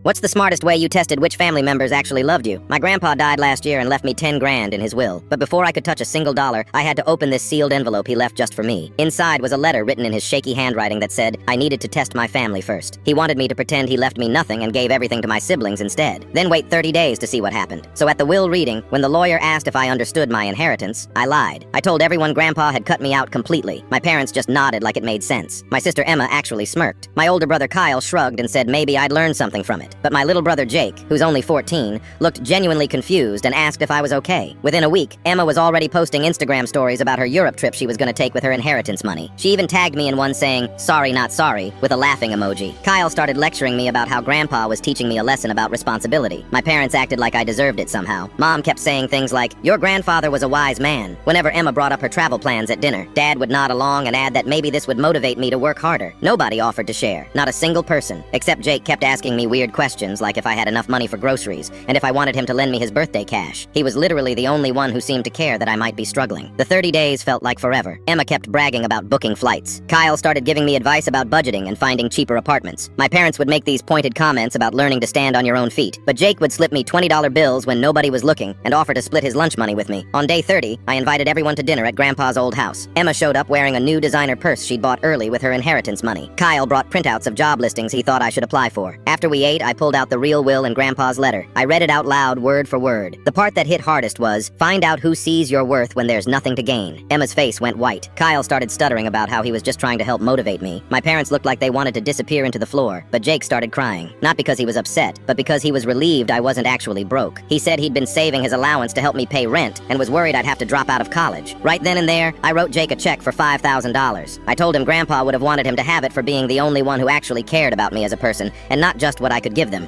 What's the smartest way you tested which family members actually loved you? My grandpa died last year and left me 10 grand in his will. But before I could touch a single dollar, I had to open this sealed envelope he left just for me. Inside was a letter written in his shaky handwriting that said, I needed to test my family first. He wanted me to pretend he left me nothing and gave everything to my siblings instead. Then wait 30 days to see what happened. So at the will reading, when the lawyer asked if I understood my inheritance, I lied. I told everyone Grandpa had cut me out completely. My parents just nodded like it made sense. My sister Emma actually smirked. My older brother Kyle shrugged and said maybe I'd learn something from it. But my little brother Jake, who's only 14, looked genuinely confused and asked if I was okay. Within a week, Emma was already posting Instagram stories about her Europe trip she was going to take with her inheritance money. She even tagged me in one saying, sorry not sorry, with a laughing emoji. Kyle started lecturing me about how Grandpa was teaching me a lesson about responsibility. My parents acted like I deserved it somehow. Mom kept saying things like, your grandfather was a wise man. Whenever Emma brought up her travel plans at dinner, Dad would nod along and add that maybe this would motivate me to work harder. Nobody offered to share. Not a single person. Except Jake kept asking me weird questions like if I had enough money for groceries, and if I wanted him to lend me his birthday cash. He was literally the only one who seemed to care that I might be struggling. The 30 days felt like forever. Emma kept bragging about booking flights. Kyle started giving me advice about budgeting and finding cheaper apartments. My parents would make these pointed comments about learning to stand on your own feet, but Jake would slip me $20 bills when nobody was looking and offer to split his lunch money with me. On day 30, I invited everyone to dinner at Grandpa's old house. Emma showed up wearing a new designer purse she'd bought early with her inheritance money. Kyle brought printouts of job listings he thought I should apply for. After we ate, I pulled out the real will and Grandpa's letter. I read it out loud, word for word. The part that hit hardest was, find out who sees your worth when there's nothing to gain. Emma's face went white. Kyle started stuttering about how he was just trying to help motivate me. My parents looked like they wanted to disappear into the floor, but Jake started crying. Not because he was upset, but because he was relieved I wasn't actually broke. He said he'd been saving his allowance to help me pay rent, and was worried I'd have to drop out of college. Right then and there, I wrote Jake a check for $5,000. I told him Grandpa would have wanted him to have it for being the only one who actually cared about me as a person, and not just what I could give them.